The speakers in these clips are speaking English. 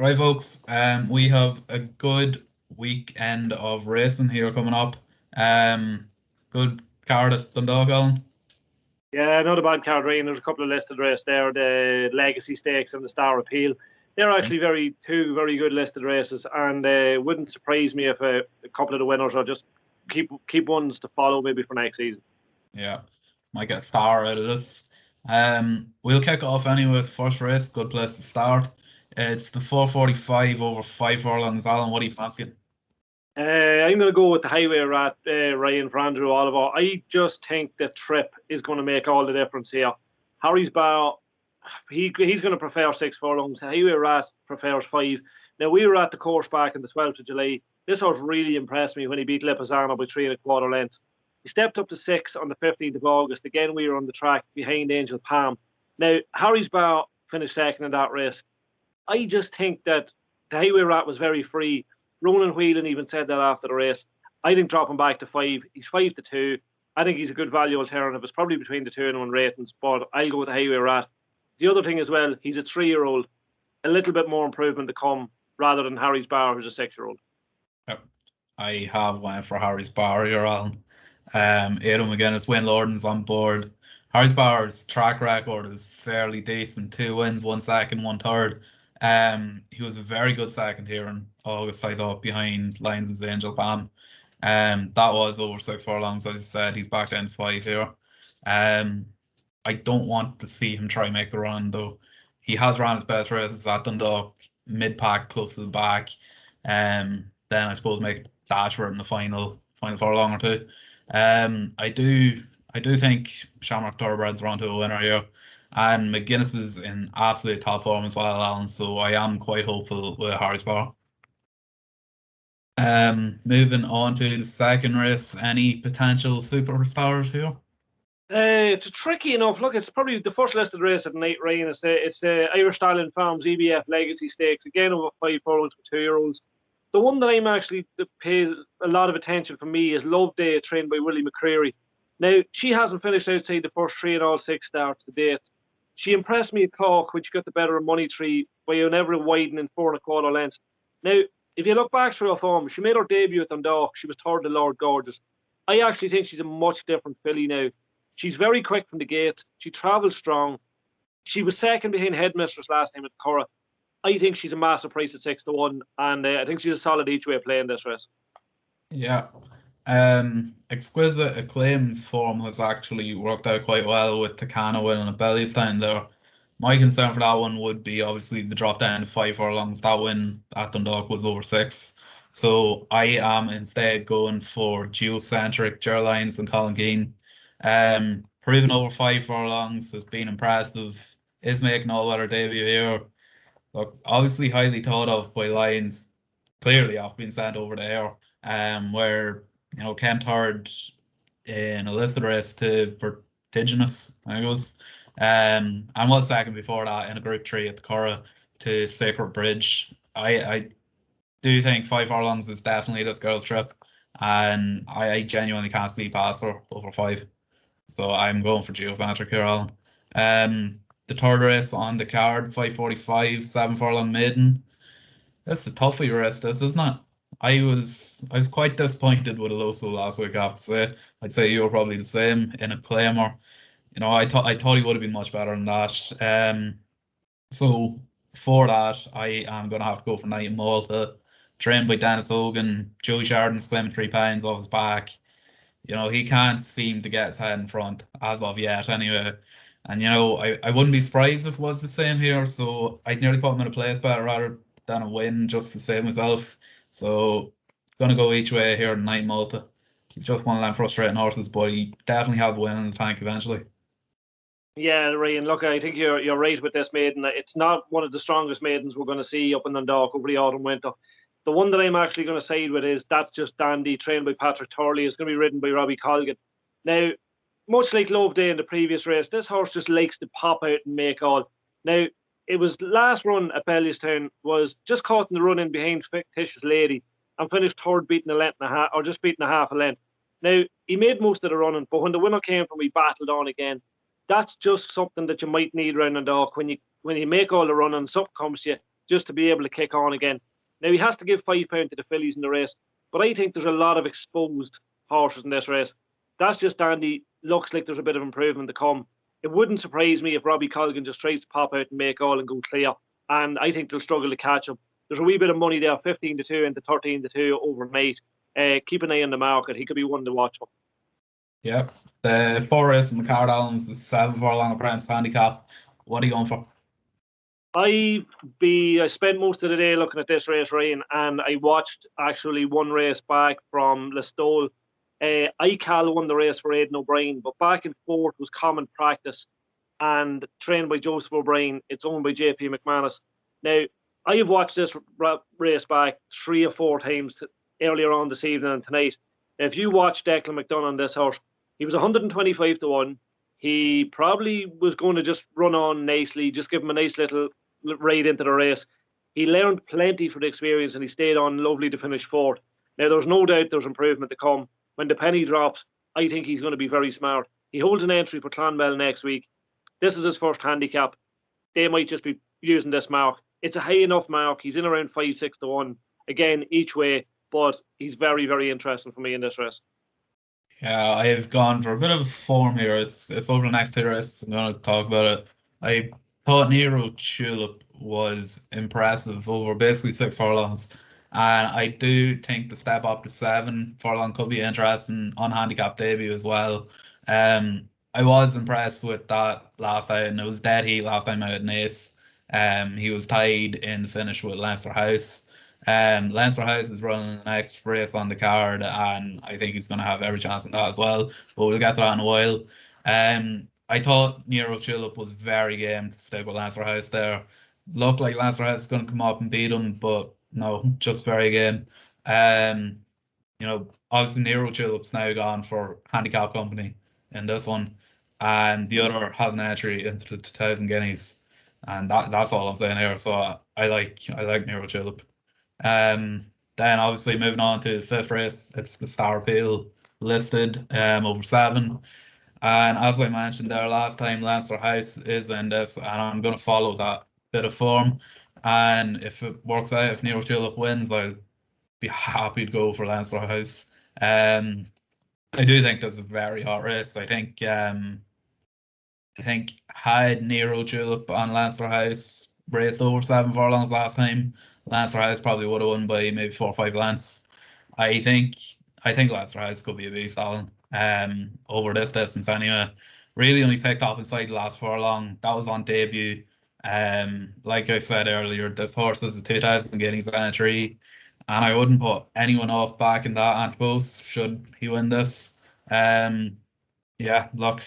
Right, folks. We have a good weekend of racing here coming up. Um, Good card at Dundalk, Alan. Yeah, not a bad card, Ryan. There's a couple of listed races there, the Legacy Stakes and the Star Appeal. They're actually two very good listed races, and wouldn't surprise me if a couple of the winners are just keep ones to follow maybe for next season. Yeah, might get a star out of this. We'll kick off anyway with the first race. Good place to start. It's the 445 over 5 furlongs. Alan, what do you fancy? I'm going to go with the Highway Rat, Ryan, for Andrew Oliver. I just think the trip is going to make all the difference here. Harry's Bar, he's going to prefer 6 furlongs. Highway Rat prefers 5. Now, we were at the course back on the 12th of July. This horse really impressed me when he beat Lipizzaner by 3 1/4 lengths. He stepped up to 6 on the 15th of August. Again, we were on the track behind Angel Palm. Now, Harry's Bar finished second in that race. I just think that the Highway Rat was very free. Ronan Whelan even said that after the race. I think dropping back to 5, he's 5 to 2. I think he's a good value alternative. It's probably between the 2 and 1 ratings, but I'll go with the Highway Rat. The other thing as well, he's a 3-year-old. A little bit more improvement to come rather than Harry's Bar, who's a 6-year-old. Yep. I have went for Harry's Bar here, Alan. Adam again, it's Wayne Lorden's on board. Harry's Bar's track record is fairly decent. 2 wins, 1 second, 1 third. He was a very good second here in August, I thought, behind Lions' Angel Palm. That was over 6 furlongs, as I said. He's back down to 5 here. I don't want to see him try and make the run, though. He has ran his best races at Dundalk, mid-pack, close to the back. Then I suppose make a dash for it in the final furlong or two. I do think Shamrock Thoroughbreds are onto a winner here. And McGuinness is in absolute top form as well, Alan. So I am quite hopeful with Harry's Bar. Moving on to the second race, any potential superstars here? It's a tricky enough. Look, it's probably the first listed race at night, Ryan. It's the Irish Stallion Farms EBF Legacy Stakes. Again, over 5 furlongs for 2-year-olds. The one that I'm actually that pays a lot of attention for me is Love Day, trained by Willie McCreary. Now, she hasn't finished outside the first 3 in all 6 starts to date. She impressed me at Cork, which got the better of Money Tree by never widening 4 1/4 lengths. Now, if you look back through her form, she made her debut at Dundalk. She was third to Lord Gorgeous. I actually think she's a much different filly now. She's very quick from the gate. She travels strong. She was second behind Headmistress last time at Curragh. I think she's a massive price at 6 to 1, and I think she's a solid each way play in this race. Yeah. Exquisite Acclaim's form has actually worked out quite well with Takana winning a Bellystone there. My concern for that one would be obviously the drop down to 5 furlongs. That win at Dundalk was over 6. So I am instead going for Geocentric, Gerlines and Colin Keane. Proven over 5 furlongs has been impressive. Is making all-weather debut here. Look, obviously highly thought of by Lions. Clearly off being sent over there. Where came third in a listed race to Vertiginous, I think it was. And was second before that in a Group 3 at the Curragh to Sacred Bridge. I do think 5 furlongs is definitely this girl's trip, and I genuinely can't see past her over 5. So I'm going for Geocentric here, Alan. The third race on the card, 545, 7 furlong maiden. This is a toughie race, this, isn't it? I was quite disappointed with Aloso last week, I have to say. I'd say you were probably the same in a claimer. I thought he would have been much better than that. So for that, I am going to have to go for Night in Malta, trained by Dennis Hogan. Joey Sheridan's claiming £3 off his back. He can't seem to get his head in front as of yet, anyway. And I wouldn't be surprised if it was the same here. So I'd nearly put him in a place better rather than a win, just to save myself. So gonna go each way here in Night in Malta. He's just one of them frustrating horses, but he definitely have a win in the tank eventually. Yeah, Ryan, look, I think you're right with this maiden. It's not one of the strongest maidens we're going to see up in Dundalk over the autumn winter. The one that I'm actually going to side with is That's Just Dandy, trained by Patrick Turley. It's going to be ridden by Robbie Colgan. Now, much like Love Day in the previous race, this horse just likes to pop out and make all. Now, it was last run at Bellystone was just caught in the run in behind Fictitious Lady and finished third, beating a length and a half, or just beating a half a length. Now, he made most of the running, but when the winner came from, he battled on again. That's just something that you might need around Dundalk when you make all the running, something comes to you. just to be able to kick on again. Now he has to give £5 to the fillies in the race, but I think there's a lot of exposed horses in this race. That's just dandy. Looks like there's a bit of improvement to come. It wouldn't surprise me if Robbie Colgan just tries to pop out and make all and go clear. And I think they'll struggle to catch him. There's a wee bit of money there, 15-2 into 13-2 overnight. Keep an eye on the market. He could be one to watch him. Yep. The 4 race in the card albums, the 7 furlong apprentice handicap. What are you going for? I spent most of the day looking at this race, Ryan, and I watched actually one race back from Listowel. ICAL won the race for Aidan O'Brien, but back and forth was common practice and trained by Joseph O'Brien. It's owned by JP McManus. Now, I have watched this race back 3 or 4 times earlier on this evening and tonight. Now, if you watch Declan McDonough on this horse, he was 125-1. He probably was going to just run on nicely, just give him a nice little ride into the race. He learned plenty for the experience and he stayed on lovely to finish 4th. Now, there's no doubt there's improvement to come. When the penny drops, I think he's going to be very smart. He holds an entry for Clonmel next week. This is his first handicap. They might just be using this mark. It's a high enough mark. He's in around 5-6-1. Again, each way, but he's very, very interesting for me in this race. Yeah, I've gone for a bit of form here. It's over the next 2 races. I'm going to talk about it. I thought Nero Tulip was impressive over basically 6 furlongs. And I do think the step up to 7 furlong could be interesting on handicap debut as well. I was impressed with that last time, and it was dead heat last time out in Ace. He was tied in the finish with Leinster House. Leinster House is running the next race on the card, and I think he's going to have every chance in that as well. But we'll get to that in a while. I thought Nero Tulip was very game to stick with Leinster House there. Looked like Leinster House is going to come up and beat him, but no, just very game. Obviously Nero Tulip's now gone for handicap company in this one, and the other has an entry into the 2,000 guineas, and that's all I'm saying here. So I like Nero Tulip. Then obviously moving on to the 5th race, it's the Star Appeal listed over 7. And as I mentioned there last time, Leinster House is in this, and I'm going to follow that bit of form. And if it works out, if Nero Tulip wins, I'll be happy to go for Leinster House. I do think that's a very hot race. I think had Nero Tulip on Leinster House raced over 7 furlongs last time, Leinster House probably would have won by maybe 4 or 5 lengths. I think Leinster House could be a beast, Alan. Over this distance anyway. Really only picked up inside the last furlong. That was on debut. Like I said earlier, this horse is a 2,000 guineas entry, and I wouldn't put anyone off back in that antipose should he win this. Yeah, look,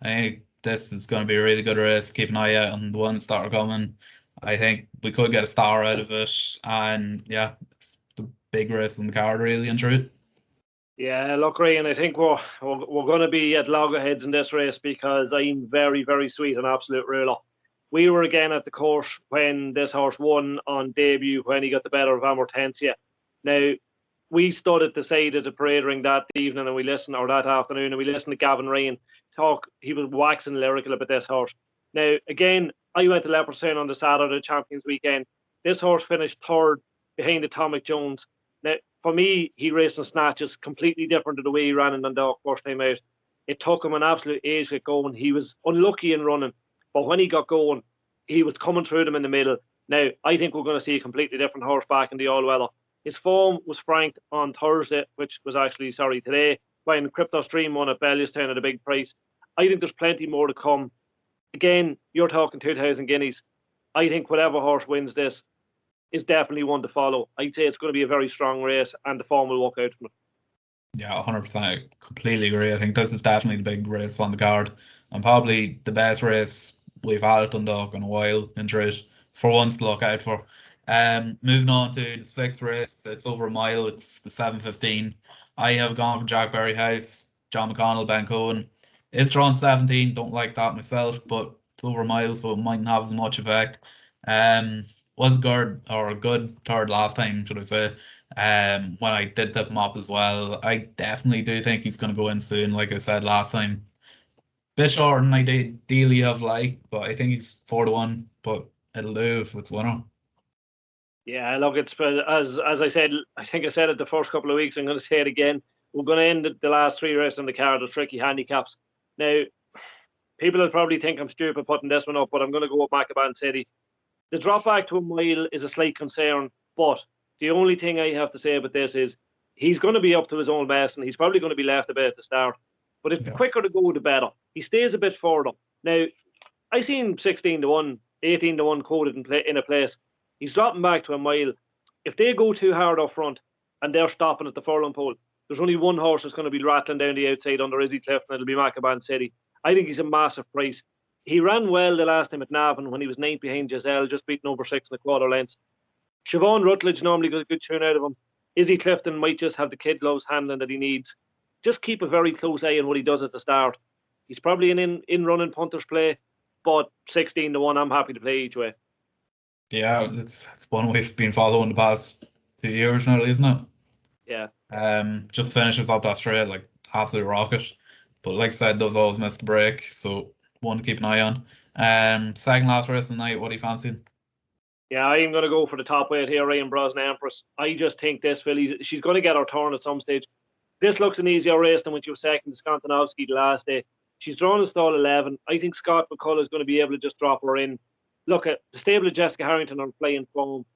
I think this is going to be a really good race. Keep an eye out on the ones that are coming. I think we could get a star out of it, and yeah, it's the big race on the card, really and true. Yeah, look, Ryan, I think we're going to be at loggerheads in this race because I'm very, very sweet and absolute ruler. We were again at the course when this horse won on debut when he got the better of Amortensia. Now, we stood at the side of the parade ring that evening and that afternoon, and we listened to Gavin Ryan talk. He was waxing lyrical about this horse. Now, again, I went to Leopardstown on the Saturday Champions weekend. This horse finished 3rd behind Atomic Jones. Now, for me, he raced in snatches, completely different to the way he ran in Dundalk first time out. It took him an absolute age to get going. He was unlucky in running, but when he got going, he was coming through them in the middle. Now, I think we're going to see a completely different horse back in the all-weather. His form was franked on Thursday, which was actually, today, when Crypto Stream won at Bellewstown at a big price. I think there's plenty more to come. Again, you're talking 2,000 guineas. I think whatever horse wins this is definitely one to follow. I'd say it's going to be a very strong race, and the form will work out from it. Yeah, 100%. I completely agree. I think this is definitely the big race on the card, and probably the best race we've had at Dundalk in a while in Trish, for once to look out for. Moving on to the 6th race, it's over a mile. It's the 7:15. I have gone for Jack Berry House, John McConnell, Ben Cohen. It's drawn 17. Don't like that myself, but it's over a mile, so it mightn't have as much effect. Was a good 3rd last time, should I say, when I did tip him up as well. I definitely do think he's going to go in soon, like I said last time. Bit shorter than I ideally have liked, but I think he's 4-1, but it'll do if it's winner. Yeah, look, it's as I said, I think I said it the first couple of weeks. I'm going to say it again. We're going to end the last three races on the card with tricky handicaps. Now, people will probably think I'm stupid putting this one up, but I'm going to go with Maccaban City. The drop back to a mile is a slight concern, but the only thing I have to say about this is he's going to be up to his own best, and he's probably going to be left a bit at the start. But if the Yeah. quicker to go, the better. He stays a bit further. Now, I seen 16 to 1, 18 to 1 quoted in a place. He's dropping back to a mile. If they go too hard up front and they're stopping at the furlong pole, there's only one horse that's going to be rattling down the outside under Izzy Cliff, and it'll be Maccaban City. I think he's a massive price. He ran well the last time at Navan when he was ninth behind Giselle, just beating over 6 1/4 lengths. Siobhan Rutledge normally got a good tune out of him. Izzy Clifton might just have the kid gloves handling that he needs. Just keep a very close eye on what he does at the start. He's probably an in running punter's play, but 16 to 1, I'm happy to play each way. Yeah, it's one we've been following the past 2 years nearly, isn't it? Yeah. Just finishes up that straight, like absolute rocket. But like I said, does always miss the break, so one to keep an eye on. Second last race of the night, what do you fancy? Yeah, I'm going to go for the top weight here, Ryan Brosnan Empress. I just think this filly, she's going to get her turn at some stage. This looks an easier race than when she was second to Skontanovsky the last day. She's drawn a stall 11. I think Scott McCullough is going to be able to just drop her in. Look at the stable of Jessica Harrington on flying form.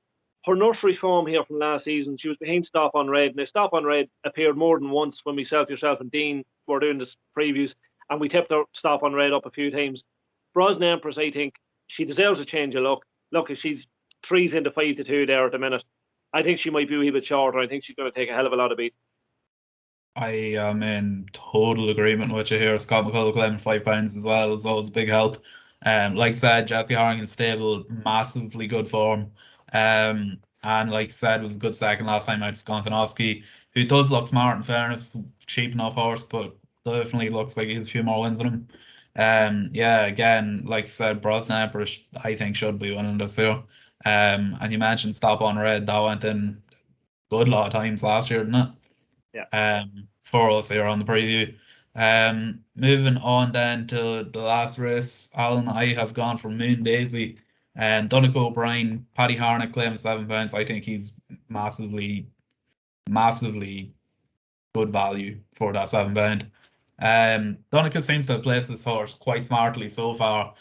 Her nursery form here from last season, she was behind Stop on Red. Now, Stop on Red appeared more than once when myself, yourself, and Dean were doing this previews, and we tipped her Stop on Red up a few times. Brosnan Empress, I think she deserves a change of luck. Look, she's 3's into 5 to 2 there at the minute. I think she might be a wee bit shorter. I think she's going to take a hell of a lot of beat. I am in total agreement with you here. Scott McCullough claiming £5 as well is always a big help. Like I said, Jeffrey Harrington stable, massively good form. And like I said, was a good second last time out to Skontanovsky, who does look smart in fairness, cheap enough horse, but definitely looks like he has a few more wins in him. Yeah, again, like I said, Brosnan I think should be winning this year. And you mentioned Stop on Red, that went in good lot of times last year, didn't it? Yeah. For us here on the preview. Moving on then to the last race, Alan, I have gone for Moon Daisy and Dundalk O'Brien, Paddy Harnett claiming £7. I think he's massively, massively good value for that £7. Dundalk seems to have placed his horse quite smartly so far.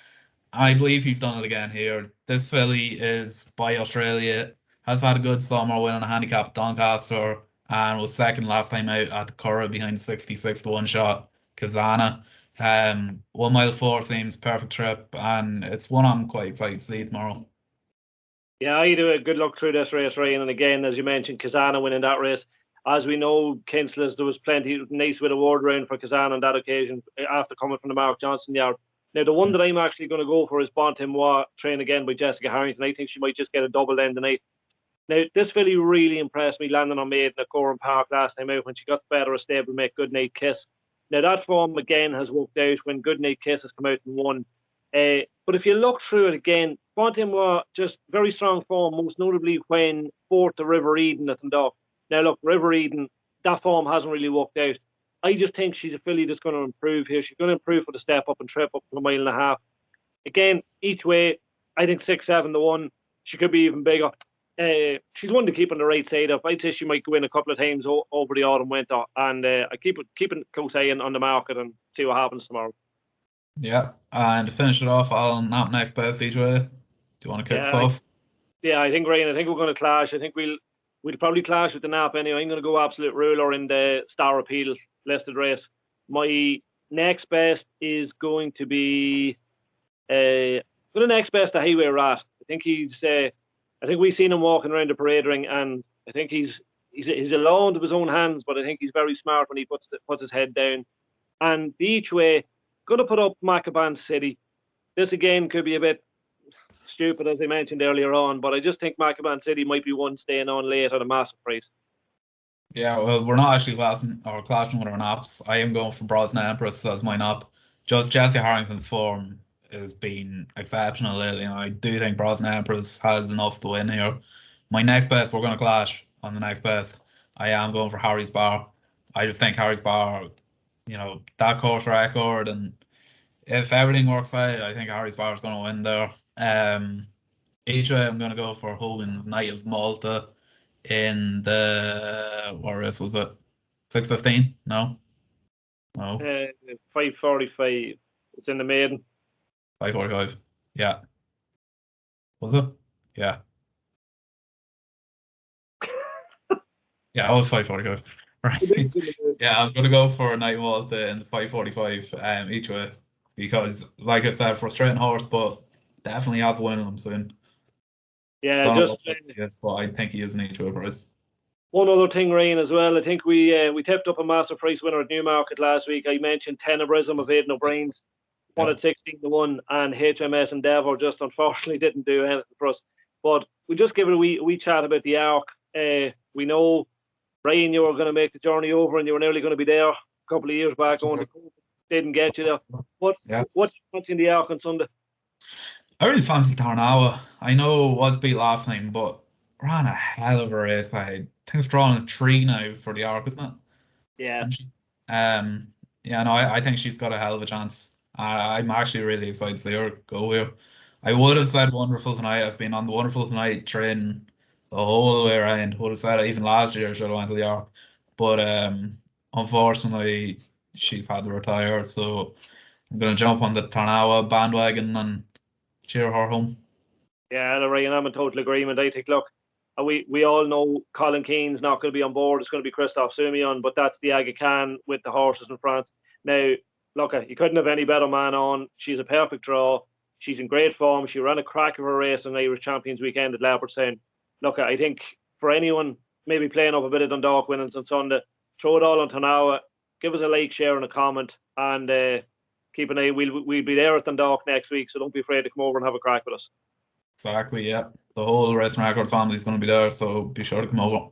I believe he's done it again here. This filly is by Australia, has had a good summer winning a handicap at Doncaster, and was second last time out at the Curragh behind 66 to 1 shot Kazana. 1 mile 4 seems perfect trip, and it's one I'm quite excited to see tomorrow. Yeah, I do a good look through this race, Ryan. And again, as you mentioned, Kazana winning that race. As we know, Kinsless, there was plenty nice with award round for Kazana on that occasion after coming from the Mark Johnson yard. Now, the one that I'm actually going to go for is Bontemois, trained again by Jessica Harrington. I think she might just get a double end tonight. Now, this filly really impressed me landing on Maiden at Gorham Park last time out when she got the better of stablemate Goodnight Kiss. Now, that form again has worked out when Goodnight Kiss has come out and won. But if you look through it again, Bontemois just very strong form, most notably when fourth to River Eden at Dundalk. Now, look, River Eden, that form hasn't really worked out. I just think she's a filly that's going to improve here. She's going to improve for the step up and trip up to 1.5 miles. Again, each way, I think 6, 7 to 1. She could be even bigger. She's one to keep on the right side of. I'd say she might go in a couple of times over the autumn winter, and I keep a close eye on the market and see what happens tomorrow. Yeah, and to finish it off, Alan, not next bet each way. Do you want to kick us off? I think Ryan. I think we're going to clash. I think we'll probably clash with the nap anyway. I'm going to go absolute ruler in the Star Appeal listed race. My next best is going to be the next best, the Highway Rat. I think I think we've seen him walking around the parade ring, and I think he's a law into his own hands, but I think he's very smart when he puts his head down. And the each way, going to put up Maccaban City. This again could be a bit stupid, as I mentioned earlier on, but I just think Maccaban City might be one staying on late at a massive price. Yeah, well, we're not actually clashing with our naps. I am going for Brosnan Empress as my nap. Just Jesse Harrington's form has been exceptional lately, and I do think Brosnan Empress has enough to win here. My next best, we're going to clash on the next best. I am going for Harry's Bar. I just think Harry's Bar, that course record, and if everything works out, I think Harry's Bar is going to win there. Each way, I'm going to go for Hogan's Knight of Malta in the, what race was it? 6:15? No? No. 5:45. It's in the maiden. 5:45. Yeah. Was it? Yeah. Yeah, it was 5:45. Right. Yeah, I'm going to go for Knight of Malta in the 5:45 each way because, like I said, frustrating horse, but definitely has winning them soon. Yeah, Don't know just what place he is, but I think he is an each way price. one other thing, Ryan, as well. I think we tipped up a master price winner at Newmarket last week. I mentioned Tenebrism of Aidan O'Brien's, won Yeah. at 16-1, and HMS Endeavour just unfortunately didn't do anything for us. But we just give it a wee chat about the Arc. We know, Ryan, you were going to make the journey over and you were nearly going to be there a couple of years back. Only didn't get you there. What Yeah. what's watching the Arc on Sunday? I really fancy Tarnawa. I know it was beat last time, but ran a hell of a race. I think it's drawn a 3 now for the Arc, isn't it? Yeah, And yeah, no, I think she's got a hell of a chance. I'm actually really excited to see her go here. I would have said Wonderful Tonight. I've been on the Wonderful Tonight train the whole way around. Would have said it even last year. Should have went to the Arc, but unfortunately, she's had to retire. So I'm gonna jump on the Tarnawa bandwagon and cheer her home. yeah, Ryan, I'm in total agreement. I think, look, we all know Colin Keane's not going to be on board. It's going to be Christophe Soumillon, but that's the Aga Khan with the horses in France. Now, look, you couldn't have any better man on. She's a perfect draw. She's in great form. She ran a crack of a race on Irish Champions Weekend at Leopardstown. Look, I think for anyone maybe playing up a bit of Dundalk winnings on Sunday, throw it all on Tanawa. Give us a like, share, and a comment, and keep an eye. We'll be there at Dundalk next week, so don't be afraid to come over and have a crack with us. Exactly, yeah. The whole Racing Records family is going to be there, so be sure to come over.